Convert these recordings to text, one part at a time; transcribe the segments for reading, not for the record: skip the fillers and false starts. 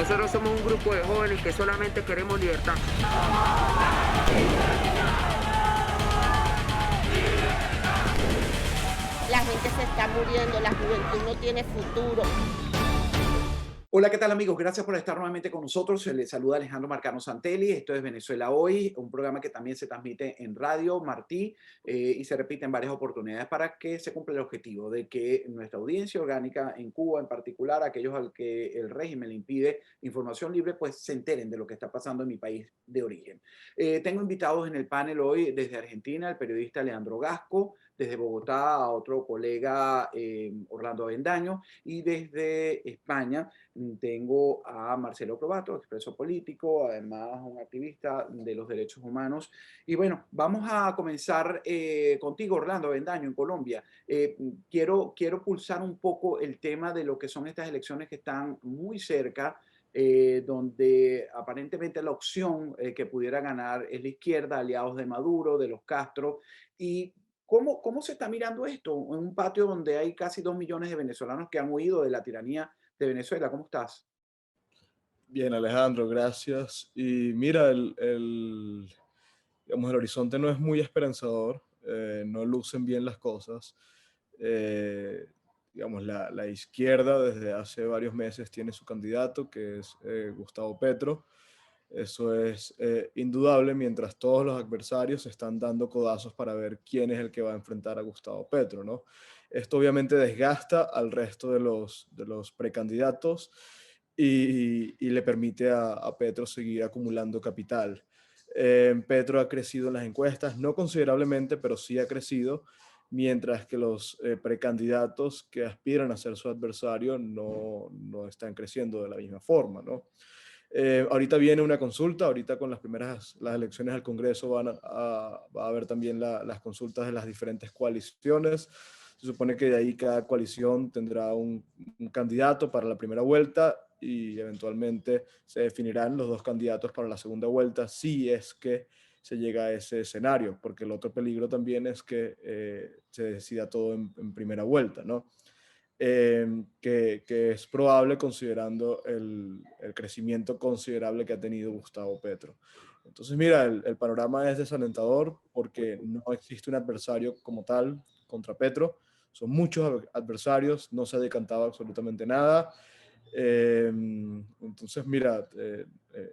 Nosotros somos un grupo de jóvenes que solamente queremos libertad. La gente se está muriendo, la juventud no tiene futuro. Hola, ¿qué tal amigos? Gracias por estar nuevamente con nosotros. Se les saluda Alejandro Marcano Santelli. Esto es Venezuela Hoy, un programa que también se transmite en Radio Martí y se repite en varias oportunidades para que se cumpla el objetivo de que nuestra audiencia orgánica en Cuba, en particular aquellos al que el régimen le impide información libre, pues se enteren de lo que está pasando en mi país de origen. Tengo invitados en el panel hoy desde Argentina, el periodista Leandro Gasco, desde Bogotá a otro colega Orlando Avendaño y desde España tengo a Marcelo Probato, expreso político, además un activista de los derechos humanos. Y bueno, vamos a comenzar contigo, Orlando Avendaño, en Colombia. Quiero pulsar un poco el tema de lo que son estas elecciones que están muy cerca, donde aparentemente la opción que pudiera ganar es la izquierda, aliados de Maduro, de los Castro. Y ¿cómo se está mirando esto? En un patio donde hay casi 2 millones de venezolanos que han huido de la tiranía de Venezuela. ¿Cómo estás? Bien, Alejandro, gracias. Y mira, digamos, el horizonte no es muy esperanzador, no lucen bien las cosas. Eh, digamos, la izquierda desde hace varios meses tiene su candidato, que es Gustavo Petro. Eso es indudable, mientras todos los adversarios están dando codazos para ver quién es el que va a enfrentar a Gustavo Petro, ¿no? Esto obviamente desgasta al resto de los precandidatos y le permite a Petro seguir acumulando capital. Petro ha crecido en las encuestas, no considerablemente, pero sí ha crecido, mientras que los precandidatos que aspiran a ser su adversario no están creciendo de la misma forma, ¿no? Ahorita viene una consulta, ahorita con las elecciones al Congreso va a haber también las consultas de las diferentes coaliciones. Se supone que de ahí cada coalición tendrá un candidato para la primera vuelta y eventualmente se definirán los dos candidatos para la segunda vuelta si es que se llega a ese escenario, porque el otro peligro también es que se decida todo en primera vuelta, ¿no? Que es probable considerando el crecimiento considerable que ha tenido Gustavo Petro. Entonces, mira, el panorama es desalentador porque no existe un adversario como tal contra Petro. Son muchos adversarios, no se ha decantado absolutamente nada. Entonces, mira,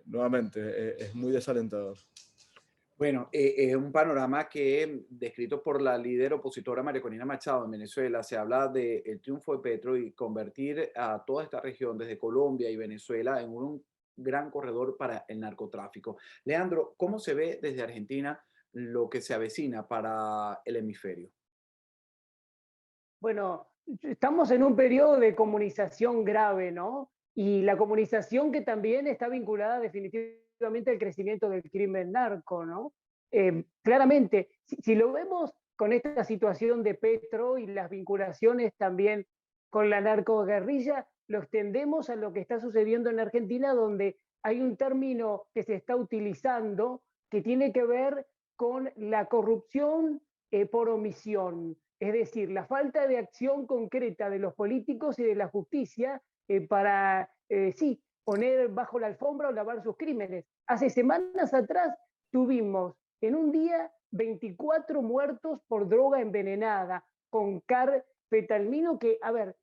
nuevamente, es muy desalentador. Bueno, es un panorama que, descrito por la líder opositora María Corina Machado en Venezuela, se habla del triunfo de Petro y convertir a toda esta región, desde Colombia y Venezuela, en un gran corredor para el narcotráfico. Leandro, ¿cómo se ve desde Argentina lo que se avecina para el hemisferio? Bueno, estamos en un periodo de comunización grave, ¿no? Y la comunización que también está vinculada definitivamente al crecimiento del crimen narco, ¿no? Claramente, si lo vemos con esta situación de Petro y las vinculaciones también con la narcoguerrilla, lo extendemos a lo que está sucediendo en Argentina, donde hay un término que se está utilizando que tiene que ver con la corrupción por omisión. Es decir, la falta de acción concreta de los políticos y de la justicia para, sí, poner bajo la alfombra o lavar sus crímenes. Hace semanas atrás tuvimos en un día 24 muertos por droga envenenada, con carfetalmino, que, a ver,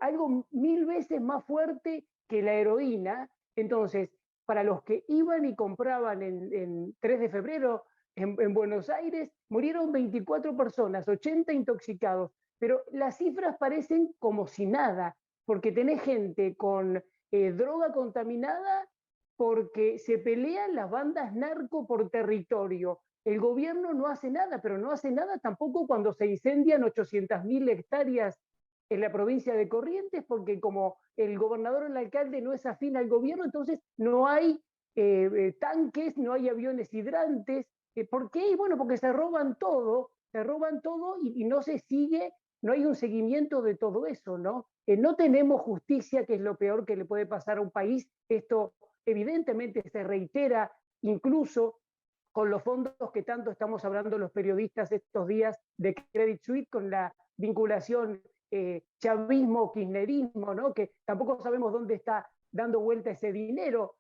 algo 1000 veces más fuerte que la heroína. Entonces, para los que iban y compraban en 3 de febrero en Buenos Aires, murieron 24 personas, 80 intoxicados, pero las cifras parecen como si nada, porque tenés gente con droga contaminada porque se pelean las bandas narco por territorio. El gobierno no hace nada, pero no hace nada tampoco cuando se incendian 800.000 hectáreas en la provincia de Corrientes, porque como el gobernador o el alcalde no es afín al gobierno, entonces no hay tanques, no hay aviones hidrantes. ¿Por qué? Bueno, porque se roban todo y no se sigue, no hay un seguimiento de todo eso, ¿no? No tenemos justicia, que es lo peor que le puede pasar a un país. Esto evidentemente se reitera incluso con los fondos que tanto estamos hablando los periodistas estos días de Credit Suisse, con la vinculación chavismo, kirchnerismo, ¿no? Que tampoco sabemos dónde está dando vuelta ese dinero.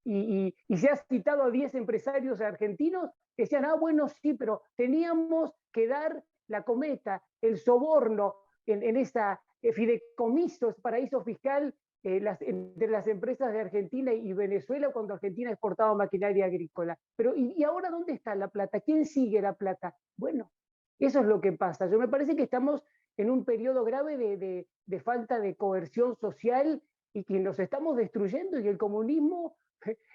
Y se ha citado a 10 empresarios argentinos que decían, bueno, sí, pero teníamos que dar la cometa, el soborno en esa fideicomiso, paraíso fiscal entre las empresas de Argentina y Venezuela cuando Argentina exportaba maquinaria agrícola. Pero ¿y ahora dónde está la plata? ¿Quién sigue la plata? Bueno, eso es lo que pasa. Yo me parece que estamos en un periodo grave de falta de coerción social y que nos estamos destruyendo, y el comunismo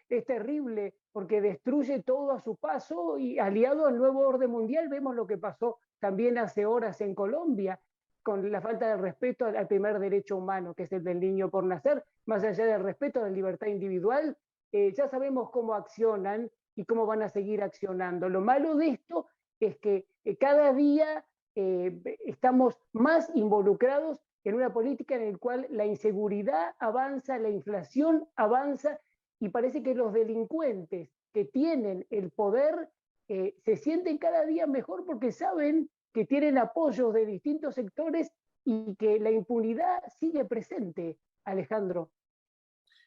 es terrible porque destruye todo a su paso, y aliado al nuevo orden mundial vemos lo que pasó también hace horas en Colombia con la falta de respeto al primer derecho humano, que es el del niño por nacer, más allá del respeto a la libertad individual. Ya sabemos cómo accionan y cómo van a seguir accionando. Lo malo de esto es que cada día estamos más involucrados en una política en la cual la inseguridad avanza, la inflación avanza, y parece que los delincuentes que tienen el poder se sienten cada día mejor porque saben que tienen apoyos de distintos sectores y que la impunidad sigue presente, Alejandro.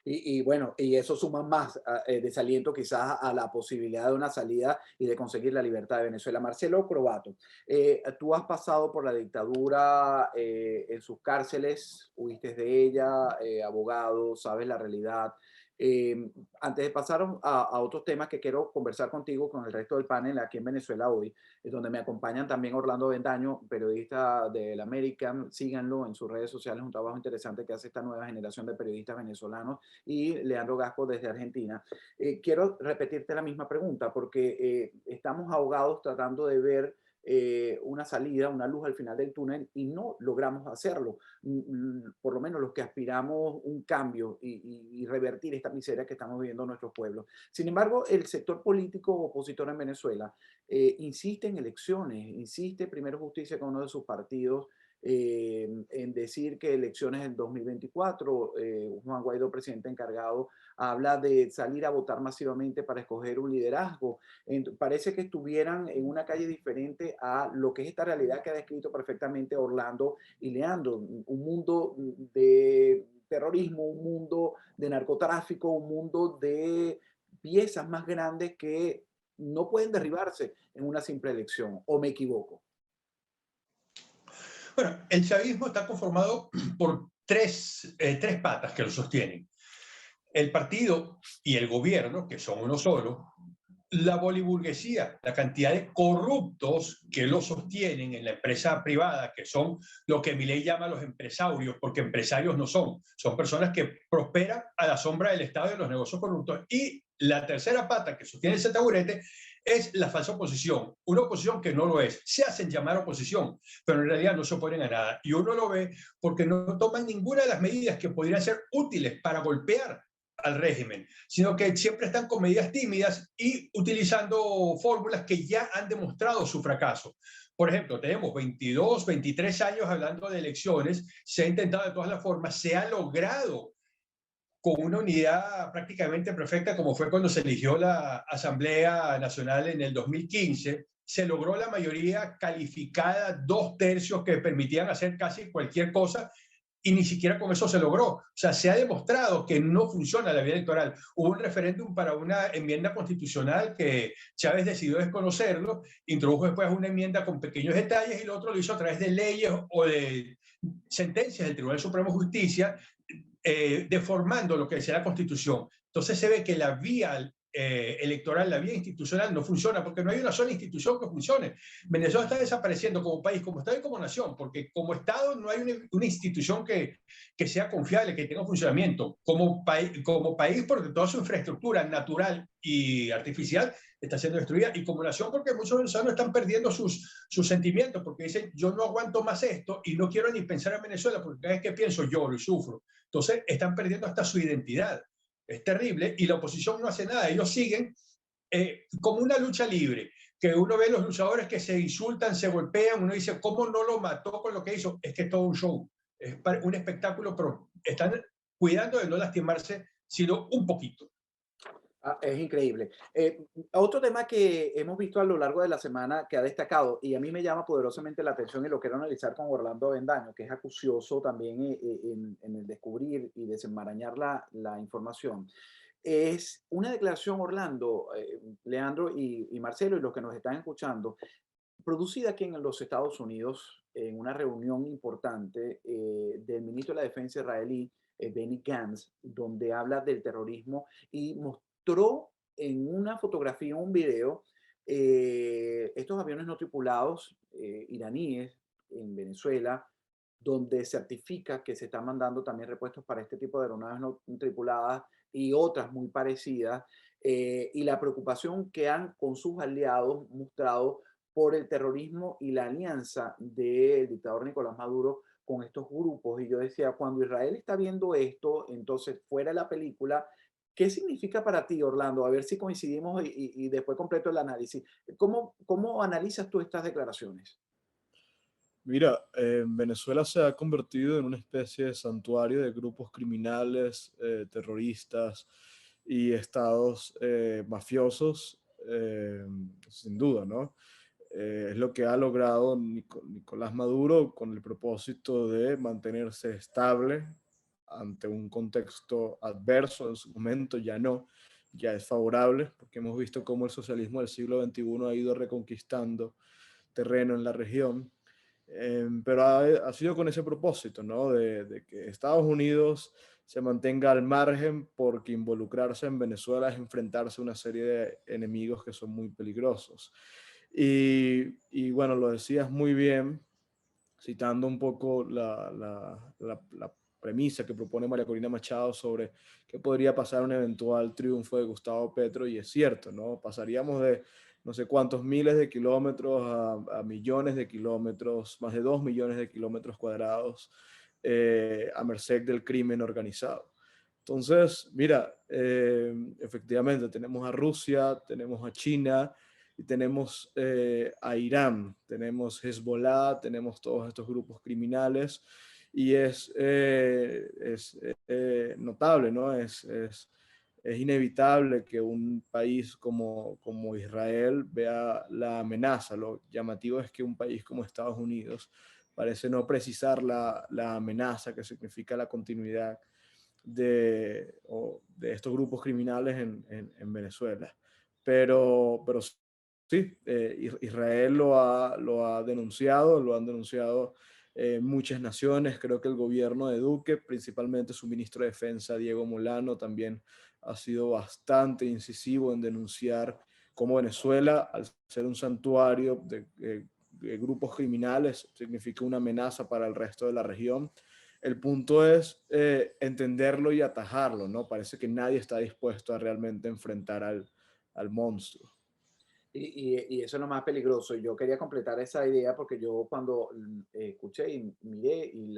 Y bueno, y eso suma más desaliento quizás a la posibilidad de una salida y de conseguir la libertad de Venezuela. Marcelo Croatto, tú has pasado por la dictadura en sus cárceles, huiste de ella, abogado, sabes la realidad. Antes de pasar a otros temas que quiero conversar contigo, con el resto del panel aquí en Venezuela hoy, donde me acompañan también Orlando Bendaño, periodista del American, síganlo en sus redes sociales, un trabajo interesante que hace esta nueva generación de periodistas venezolanos, y Leandro Gasco desde Argentina. Quiero repetirte la misma pregunta porque estamos ahogados tratando de ver una salida, una luz al final del túnel, y no logramos hacerlo. Por lo menos los que aspiramos un cambio y revertir esta miseria que estamos viviendo nuestros pueblos. Sin embargo, el sector político opositor en Venezuela insiste en elecciones, insiste primero Justicia con uno de sus partidos en decir que elecciones en 2024, Juan Guaidó, presidente encargado, habla de salir a votar masivamente para escoger un liderazgo. Parece que estuvieran en una calle diferente a lo que es esta realidad que ha descrito perfectamente Orlando y Leandro, un mundo de terrorismo, un mundo de narcotráfico, un mundo de piezas más grandes que no pueden derribarse en una simple elección, ¿o me equivoco? Bueno, el chavismo está conformado por tres patas que lo sostienen. El partido y el gobierno, que son uno solo, la boliburguesía, la cantidad de corruptos que lo sostienen en la empresa privada, que son lo que Milei llama los empresarios, porque empresarios no son personas que prosperan a la sombra del Estado y de los negocios corruptos. Y la tercera pata que sostiene ese taburete es la falsa oposición, una oposición que no lo es. Se hacen llamar oposición, pero en realidad no se oponen a nada. Y uno lo ve porque no toman ninguna de las medidas que podrían ser útiles para golpear al régimen, sino que siempre están con medidas tímidas y utilizando fórmulas que ya han demostrado su fracaso. Por ejemplo, tenemos 22, 23 años hablando de elecciones, se ha intentado de todas las formas, se ha logrado con una unidad prácticamente perfecta, como fue cuando se eligió la Asamblea Nacional en el 2015, se logró la mayoría calificada, 2/3 que permitían hacer casi cualquier cosa, y ni siquiera con eso se logró. O sea, se ha demostrado que no funciona la vía electoral. Hubo un referéndum para una enmienda constitucional que Chávez decidió desconocerlo, introdujo después una enmienda con pequeños detalles y lo otro lo hizo a través de leyes o de sentencias del Tribunal Supremo de Justicia, deformando lo que decía la Constitución. Entonces se ve que la vía electoral, la vía institucional no funciona porque no hay una sola institución que funcione. Venezuela está desapareciendo como país, como Estado y como nación, porque como Estado no hay una institución que sea confiable, que tenga funcionamiento. Como país, porque toda su infraestructura natural y artificial está siendo destruida, y como nación porque muchos venezolanos están perdiendo sus sentimientos, porque dicen, yo no aguanto más esto y no quiero ni pensar en Venezuela, porque cada vez que pienso lloro y sufro. Entonces están perdiendo hasta su identidad. Es terrible, y la oposición no hace nada. Ellos siguen como una lucha libre, que uno ve los luchadores que se insultan, se golpean, uno dice, ¿cómo no lo mató con lo que hizo? Es que es todo un show, es un espectáculo, pero están cuidando de no lastimarse, sino un poquito. Es increíble. Otro tema que hemos visto a lo largo de la semana que ha destacado y a mí me llama poderosamente la atención y lo quiero analizar con Orlando Avendaño, que es acucioso también en el descubrir y desenmarañar la información, es una declaración, Orlando, Leandro y Marcelo y los que nos están escuchando, producida aquí en los Estados Unidos en una reunión importante del ministro de la Defensa israelí, Benny Gantz, donde habla del terrorismo y mostró en una fotografía, un video, estos aviones no tripulados iraníes en Venezuela, donde certifica que se están mandando también repuestos para este tipo de aeronaves no tripuladas y otras muy parecidas, y la preocupación que han con sus aliados mostrado por el terrorismo y la alianza del dictador Nicolás Maduro con estos grupos. Y yo decía, cuando Israel está viendo esto, entonces fuera de la película, ¿qué significa para ti, Orlando? A ver si coincidimos y después completo el análisis. ¿Cómo analizas tú estas declaraciones? Mira, Venezuela se ha convertido en una especie de santuario de grupos criminales, terroristas y estados mafiosos, sin duda, ¿no? Es lo que ha logrado Nicolás Maduro con el propósito de mantenerse estable ante un contexto adverso. En su momento ya no, ya es favorable, porque hemos visto cómo el socialismo del siglo XXI ha ido reconquistando terreno en la región. Pero ha sido con ese propósito, ¿no? De que Estados Unidos se mantenga al margen, porque involucrarse en Venezuela es enfrentarse a una serie de enemigos que son muy peligrosos. Y bueno, lo decías muy bien, citando un poco la premisa que propone María Corina Machado sobre qué podría pasar un eventual triunfo de Gustavo Petro, y es cierto, ¿no? Pasaríamos de no sé cuántos miles de kilómetros a millones de kilómetros, más de 2 millones de kilómetros cuadrados, a merced del crimen organizado. Entonces, mira, efectivamente tenemos a Rusia, tenemos a China y tenemos a Irán, tenemos Hezbollah, tenemos todos estos grupos criminales y es notable, ¿no? Es inevitable que un país como Israel vea la amenaza. Lo llamativo es que un país como Estados Unidos parece no precisar la amenaza que significa la continuidad de estos grupos criminales en Venezuela. Pero sí, Israel lo ha denunciado, lo han denunciado muchas naciones. Creo que el gobierno de Duque, principalmente su ministro de Defensa, Diego Molano, también ha sido bastante incisivo en denunciar cómo Venezuela, al ser un santuario de grupos criminales, significa una amenaza para el resto de la región. El punto es entenderlo y atajarlo, ¿no? Parece que nadie está dispuesto a realmente enfrentar al monstruo. Y eso es lo más peligroso. Yo quería completar esa idea porque yo cuando escuché y miré y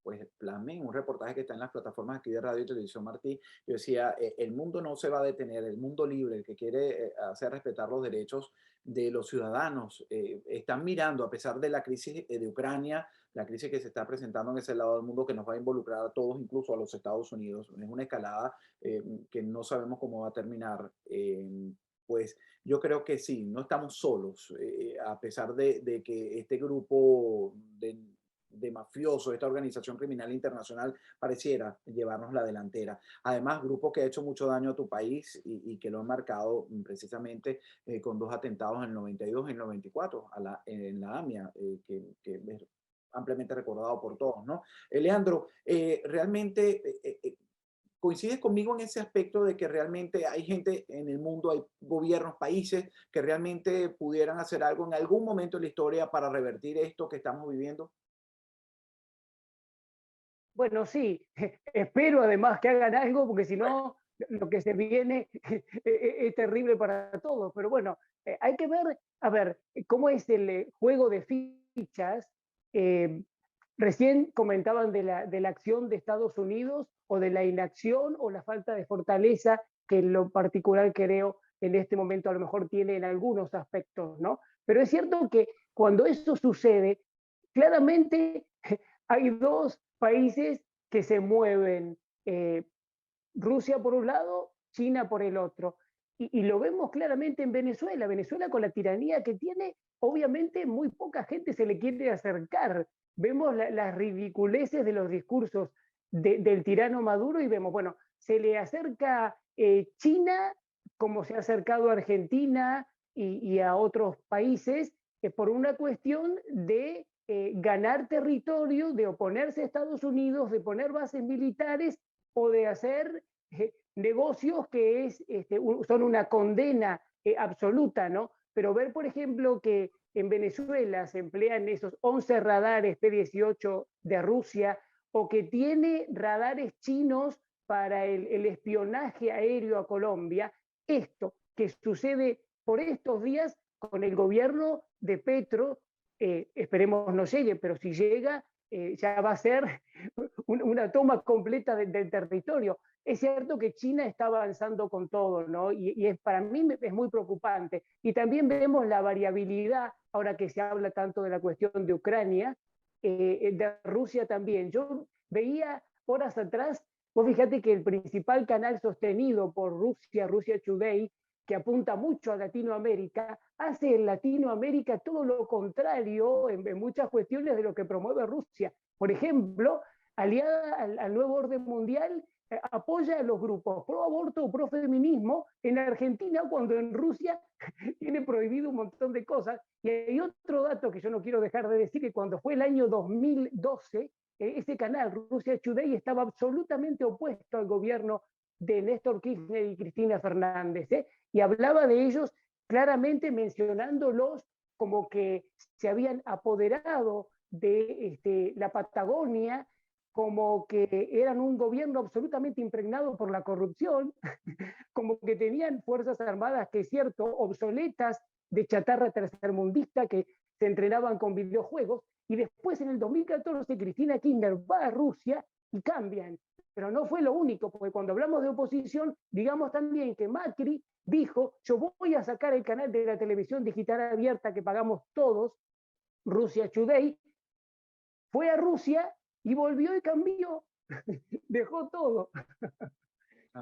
pues plasmé en un reportaje que está en las plataformas aquí de radio y televisión Martí, yo decía, el mundo no se va a detener, el mundo libre, el que quiere hacer respetar los derechos de los ciudadanos, están mirando, a pesar de la crisis de Ucrania, la crisis que se está presentando en ese lado del mundo que nos va a involucrar a todos, incluso a los Estados Unidos. Es una escalada que no sabemos cómo va a terminar. Pues yo creo que sí, no estamos solos, a pesar de que este grupo de mafiosos, esta organización criminal internacional pareciera llevarnos la delantera. Además, grupo que ha hecho mucho daño a tu país y que lo han marcado precisamente con dos atentados en el 92 y en el 94 en la AMIA, que es ampliamente recordado por todos, ¿no? Leandro, realmente ¿coincides conmigo en ese aspecto de que realmente hay gente en el mundo, hay gobiernos, países que realmente pudieran hacer algo en algún momento de la historia para revertir esto que estamos viviendo? Bueno, sí, espero además que hagan algo, porque si no, lo que se viene es terrible para todos. Pero bueno, hay que ver, a ver, cómo es el juego de fichas. Eh, Recién comentaban de la acción de Estados Unidos o de la inacción o la falta de fortaleza que en lo particular creo en este momento a lo mejor tiene en algunos aspectos, ¿no? Pero es cierto que cuando esto sucede, claramente hay dos países que se mueven, Rusia por un lado, China por el otro. y lo vemos claramente en Venezuela. Venezuela, con la tiranía que tiene, obviamente muy poca gente se le quiere acercar. Vemos las ridiculeces de los discursos del tirano Maduro y vemos, bueno, se le acerca China, como se ha acercado a Argentina y a otros países, por una cuestión de ganar territorio, de oponerse a Estados Unidos, de poner bases militares o de hacer negocios que son una condena absoluta, ¿no? Pero ver, por ejemplo, que en Venezuela se emplean esos 11 radares P-18 de Rusia, o que tiene radares chinos para el espionaje aéreo a Colombia, esto que sucede por estos días con el gobierno de Petro, esperemos no llegue, pero si llega, ya va a ser una toma completa del territorio. Es cierto que China está avanzando con todo, ¿no? Para mí es muy preocupante. Y también vemos la variabilidad, ahora que se habla tanto de la cuestión de Ucrania, de Rusia también. Yo veía horas atrás, vos fíjate que el principal canal sostenido por Rusia, Russia Today, que apunta mucho a Latinoamérica, hace en Latinoamérica todo lo contrario en muchas cuestiones de lo que promueve Rusia. Por ejemplo, aliada al nuevo orden mundial, apoya a los grupos pro aborto o pro feminismo en Argentina, cuando en Rusia tiene prohibido un montón de cosas. Y hay otro dato que yo no quiero dejar de decir, que cuando fue el año 2012, ese canal, Russia Today, estaba absolutamente opuesto al gobierno de Néstor Kirchner y Cristina Fernández, y hablaba de ellos claramente, mencionándolos como que se habían apoderado de la Patagonia, como que eran un gobierno absolutamente impregnado por la corrupción, como que tenían fuerzas armadas, que es cierto, obsoletas, de chatarra tercermundista, que se entrenaban con videojuegos. Y después, en el 2014, Cristina Kirchner va a Rusia y cambian. Pero no fue lo único, porque cuando hablamos de oposición, digamos también que Macri dijo: yo voy a sacar el canal de la televisión digital abierta que pagamos todos, Russia Today. Fue a Rusia y volvió y cambió, dejó todo.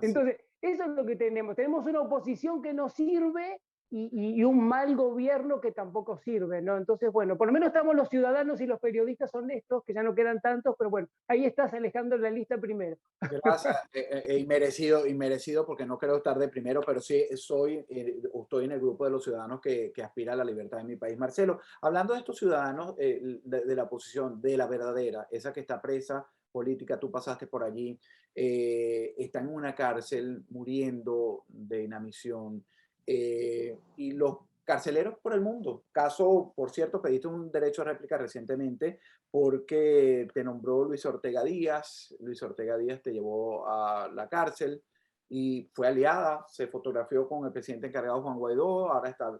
Entonces, eso es lo que tenemos. Tenemos una oposición que no sirve y un mal gobierno que tampoco sirve, ¿no? Entonces, bueno, por lo menos estamos los ciudadanos y los periodistas honestos, que ya no quedan tantos, pero bueno, ahí estás, Alejandro, en la lista primero. Gracias, y merecido, porque no creo estar de primero, pero sí estoy en el grupo de los ciudadanos que aspira a la libertad en mi país. Marcelo, hablando de estos ciudadanos de la oposición, de la verdadera, esa que está presa política, tú pasaste por allí, está en una cárcel muriendo de inanición, y los carceleros por el mundo. Caso, por cierto, pediste un derecho a réplica recientemente porque te nombró Luis Ortega Díaz. Luis Ortega Díaz te llevó a la cárcel y fue aliada, se fotografió con el presidente encargado Juan Guaidó, ahora está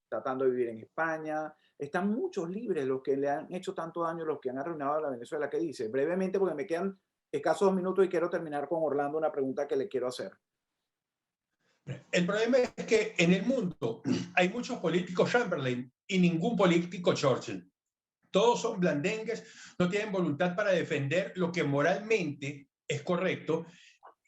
tratando de vivir en España. Están muchos libres los que le han hecho tanto daño, los que han arruinado a la Venezuela. ¿Qué dice? Brevemente, porque me quedan escasos 2 minutos y quiero terminar con Orlando una pregunta que le quiero hacer. El problema es que en el mundo hay muchos políticos Chamberlain y ningún político Churchill. Todos son blandengues, no tienen voluntad para defender lo que moralmente es correcto,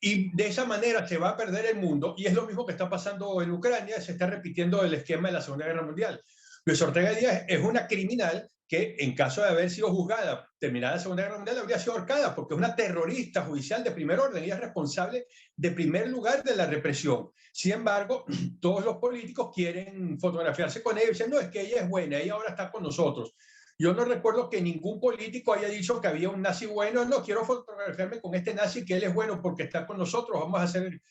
y de esa manera se va a perder el mundo. Y es lo mismo que está pasando en Ucrania, se está repitiendo el esquema de la Segunda Guerra Mundial. Luis Ortega Díaz es una criminal que, en caso de haber sido juzgada, terminada la Segunda Guerra Mundial, habría sido ahorcada, porque es una terrorista judicial de primer orden y es responsable de primer lugar de la represión. Sin embargo, todos los políticos quieren fotografiarse con ella y dicen: no, es que ella es buena, ella ahora está con nosotros. Yo no recuerdo que ningún político haya dicho que había un nazi bueno. No, quiero fotografiarme con este nazi, que él es bueno porque está con nosotros, vamos a hacer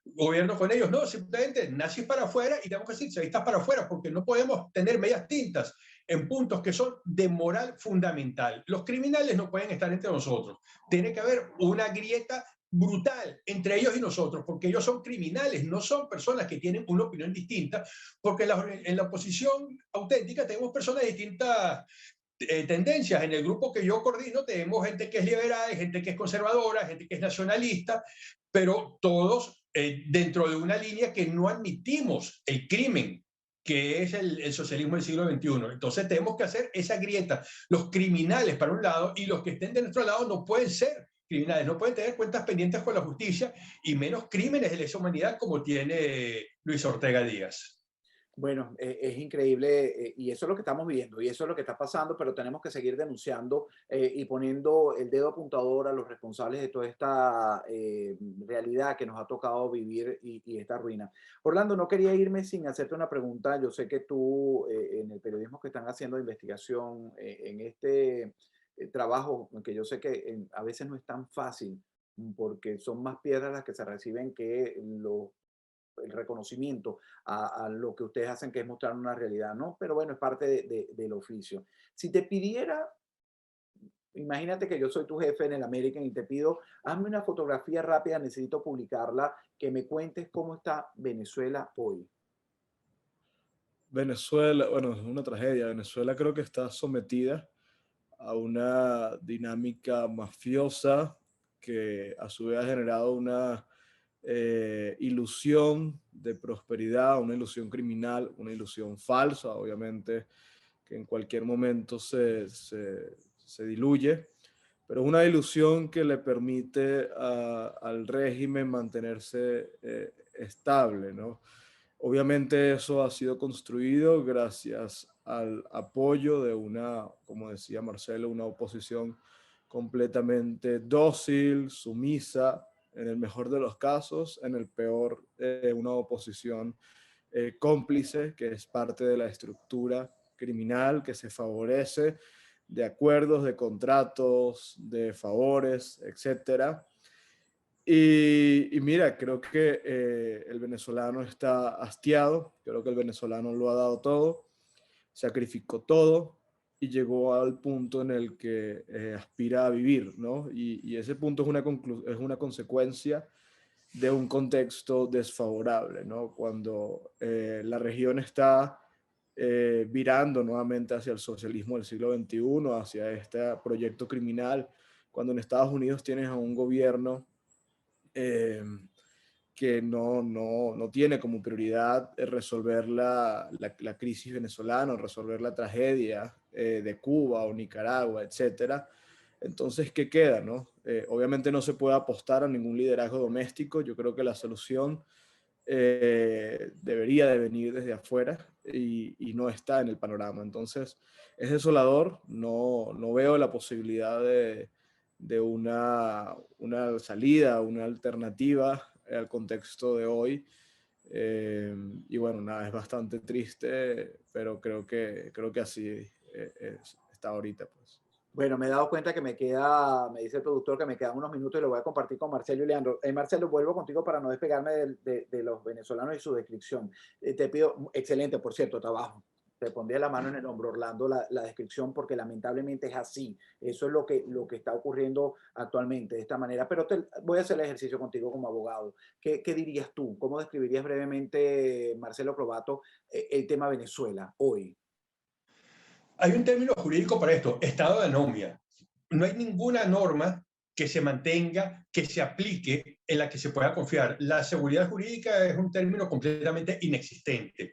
gobierno con ellos. No, simplemente nazis para afuera, y tenemos que decir chavistas para afuera, porque no podemos tener medias tintas en puntos que son de moral fundamental. Los criminales no pueden estar entre nosotros. Tiene que haber una grieta brutal entre ellos y nosotros, porque ellos son criminales, no son personas que tienen una opinión distinta, porque en la oposición auténtica tenemos personas de distintas tendencias. En el grupo que yo coordino tenemos gente que es liberal, gente que es conservadora, gente que es nacionalista, pero todos dentro de una línea que no admitimos el crimen, que es el socialismo del siglo XXI. Entonces tenemos que hacer esa grieta. Los criminales para un lado y los que estén de nuestro lado no pueden ser criminales no pueden tener cuentas pendientes con la justicia y menos crímenes de lesa humanidad como tiene Luis Ortega Díaz. Bueno, es increíble y eso es lo que estamos viendo y eso es lo que está pasando, pero tenemos que seguir denunciando y poniendo el dedo apuntador a los responsables de toda esta realidad que nos ha tocado vivir y esta ruina. Orlando, no quería irme sin hacerte una pregunta. Yo sé que tú, en el periodismo que están haciendo de investigación, en este trabajo, que yo sé que a veces no es tan fácil, porque son más piedras las que se reciben que el reconocimiento a lo que ustedes hacen, que es mostrar una realidad, ¿no? Pero bueno, es parte del oficio. Si te pidiera, imagínate que yo soy tu jefe en el American y te pido, hazme una fotografía rápida, necesito publicarla, que me cuentes cómo está Venezuela hoy. Venezuela, bueno, es una tragedia. Venezuela creo que está sometida a una dinámica mafiosa que a su vez ha generado una ilusión de prosperidad, una ilusión criminal, una ilusión falsa, obviamente, que en cualquier momento se diluye, pero es una ilusión que le permite al régimen mantenerse estable, ¿no? Obviamente eso ha sido construido gracias al apoyo de una, como decía Marcelo, una oposición completamente dócil, sumisa, en el mejor de los casos, en el peor, una oposición cómplice, que es parte de la estructura criminal que se favorece de acuerdos, de contratos, de favores, etcétera. Y mira, creo que el venezolano está hastiado, creo que el venezolano lo ha dado todo, sacrificó todo y llegó al punto en el que aspira a vivir, ¿no? Y ese punto es una consecuencia de un contexto desfavorable, ¿no? Cuando la región está virando nuevamente hacia el socialismo del siglo XXI, hacia este proyecto criminal, cuando en Estados Unidos tienes a un gobierno que no tiene como prioridad resolver la crisis venezolana, resolver la tragedia de Cuba o Nicaragua, etcétera. Entonces, ¿qué queda, no? Obviamente no se puede apostar a ningún liderazgo doméstico. Yo creo que la solución debería de venir desde afuera y no está en el panorama. Entonces, es desolador. No veo la posibilidad de una salida, una alternativa al contexto de hoy. Y bueno, nada, es bastante triste, pero creo que así está ahorita, pues. Bueno, me he dado cuenta que me dice el productor que me quedan unos minutos y lo voy a compartir con Marcelo y Leandro. Marcelo, vuelvo contigo para no despegarme de los venezolanos y su descripción. Te pido, excelente, por cierto, trabajo. Te pondría la mano en el hombro, Orlando, la descripción, porque lamentablemente es así. Eso es lo que está ocurriendo actualmente de esta manera. Pero voy a hacer el ejercicio contigo como abogado. ¿Qué dirías tú? ¿Cómo describirías brevemente, Marcelo Probato, el tema Venezuela hoy? Hay un término jurídico para esto, estado de anomia. No hay ninguna norma que se mantenga, que se aplique, en la que se pueda confiar. La seguridad jurídica es un término completamente inexistente,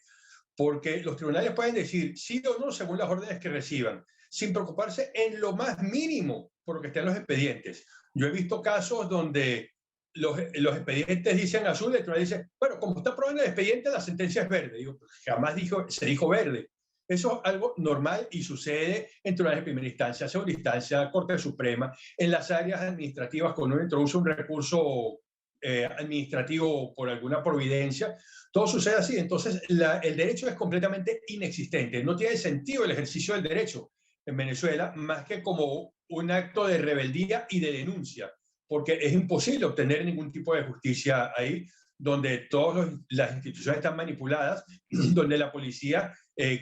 porque los tribunales pueden decir sí o no según las órdenes que reciban, sin preocuparse en lo más mínimo por lo que esté en los expedientes. Yo he visto casos donde los expedientes dicen azul, el tribunal dice, bueno, como está aprobado el expediente, la sentencia es verde. Digo, jamás se dijo verde. Eso es algo normal y sucede en tribunales de primera instancia, segunda instancia, Corte Suprema, en las áreas administrativas, cuando uno introduce un recurso administrativo por alguna providencia, todo sucede así. Entonces, el derecho es completamente inexistente. No tiene sentido el ejercicio del derecho en Venezuela más que como un acto de rebeldía y de denuncia, porque es imposible obtener ningún tipo de justicia ahí, donde todas las instituciones están manipuladas, donde la policía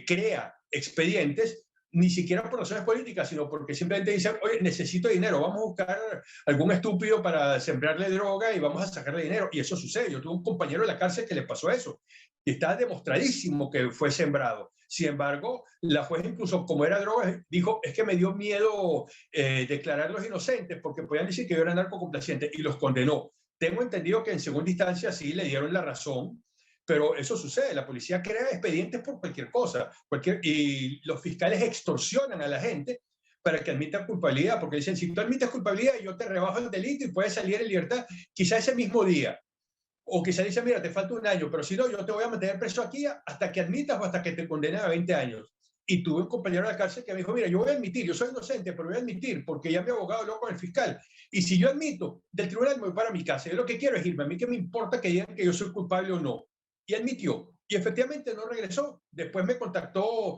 crea expedientes, ni siquiera por razones políticas, sino porque simplemente dicen, oye, necesito dinero, vamos a buscar algún estúpido para sembrarle droga y vamos a sacarle dinero. Y eso sucede. Yo tuve un compañero en la cárcel que le pasó eso. Y está demostradísimo que fue sembrado. Sin embargo, la juez incluso, como era droga, dijo, es que me dio miedo declararlos inocentes porque podían decir que yo era narcocomplaciente y los condenó. Tengo entendido que en segunda instancia sí le dieron la razón, pero eso sucede. La policía crea expedientes por cualquier cosa, y los fiscales extorsionan a la gente para que admita culpabilidad, porque dicen, si tú admites culpabilidad, yo te rebajo el delito y puedes salir en libertad quizá ese mismo día. O quizá dice, mira, te falta un año, pero si no, yo te voy a mantener preso aquí hasta que admitas o hasta que te condenen a 20 años. Y tuve un compañero en la cárcel que me dijo, mira, yo voy a admitir, yo soy inocente, pero voy a admitir, porque ya mi abogado habló con el fiscal. Y si yo admito, del tribunal me voy para mi casa. Yo lo que quiero es irme. A mí que me importa que digan que yo soy culpable o no. Y admitió. Y efectivamente no regresó. Después me contactó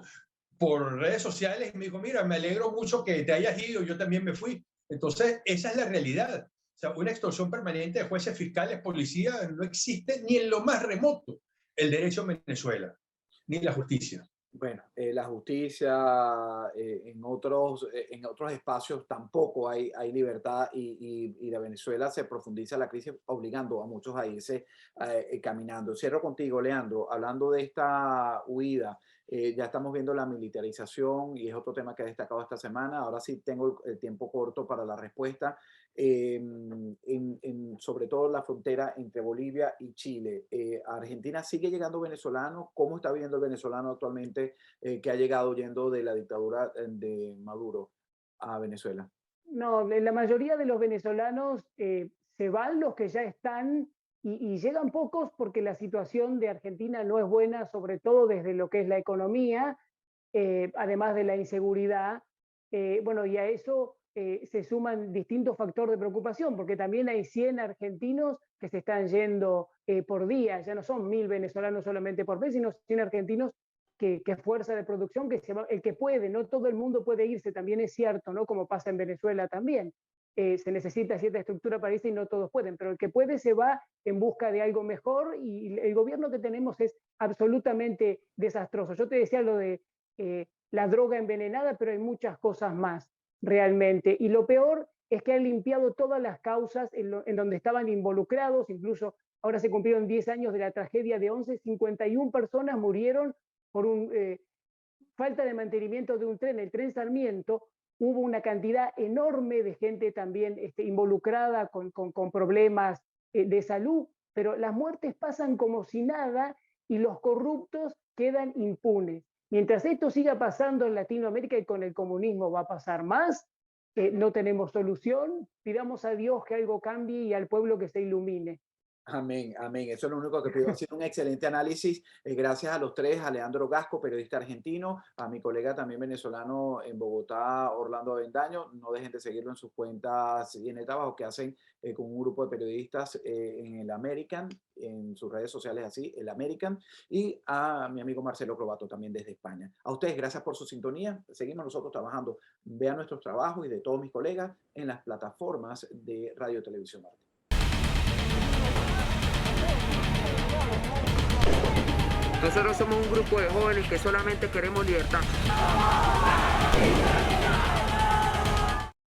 por redes sociales y me dijo, mira, me alegro mucho que te hayas ido, yo también me fui. Entonces, esa es la realidad. O sea, una extorsión permanente de jueces, fiscales, policías, no existe ni en lo más remoto el derecho en Venezuela, ni la justicia. Bueno, la justicia, en otros espacios tampoco hay libertad y la Venezuela se profundiza la crisis obligando a muchos a irse caminando. Cierro contigo, Leandro, hablando de esta huida. Ya estamos viendo la militarización y es otro tema que he destacado esta semana. Ahora sí tengo el tiempo corto para la respuesta. Sobre todo la frontera entre Bolivia y Chile. ¿A Argentina sigue llegando venezolanos? ¿Cómo está viviendo el venezolano actualmente que ha llegado huyendo de la dictadura de Maduro a Venezuela? No, la mayoría de los venezolanos se van los que ya están y llegan pocos porque la situación de Argentina no es buena, sobre todo desde lo que es la economía, además de la inseguridad. Bueno, y a eso se suman distintos factores de preocupación, porque también hay 100 argentinos que se están yendo por día. Ya no son 1000 venezolanos solamente por mes, sino 100 argentinos que fuerza de producción, que el que puede, no todo el mundo puede irse, también es cierto, ¿no? Como pasa en Venezuela también. Se necesita cierta estructura para irse y no todos pueden, pero el que puede se va en busca de algo mejor y el gobierno que tenemos es absolutamente desastroso. Yo te decía lo de la droga envenenada, pero hay muchas cosas más realmente. Y lo peor es que han limpiado todas las causas en donde estaban involucrados, incluso ahora se cumplieron 10 años de la tragedia de 11, 51 personas murieron por falta de mantenimiento de un tren, el tren Sarmiento. Hubo una cantidad enorme de gente también involucrada con problemas de salud, pero las muertes pasan como si nada y los corruptos quedan impunes. Mientras esto siga pasando en Latinoamérica y con el comunismo va a pasar más, no tenemos solución. Pidamos a Dios que algo cambie y al pueblo que se ilumine. Amén, amén. Eso es lo único que pido. Ha sido un excelente análisis. Gracias a los tres, a Leandro Gasco, periodista argentino, a mi colega también venezolano en Bogotá, Orlando Avendaño. No dejen de seguirlo en sus cuentas y en el trabajo que hacen con un grupo de periodistas en el American, en sus redes sociales así, el American. Y a mi amigo Marcelo Probato también desde España. A ustedes, gracias por su sintonía. Seguimos nosotros trabajando. Vean nuestros trabajos y de todos mis colegas en las plataformas de Radio Televisión Martí. Nosotros somos un grupo de jóvenes que solamente queremos libertad.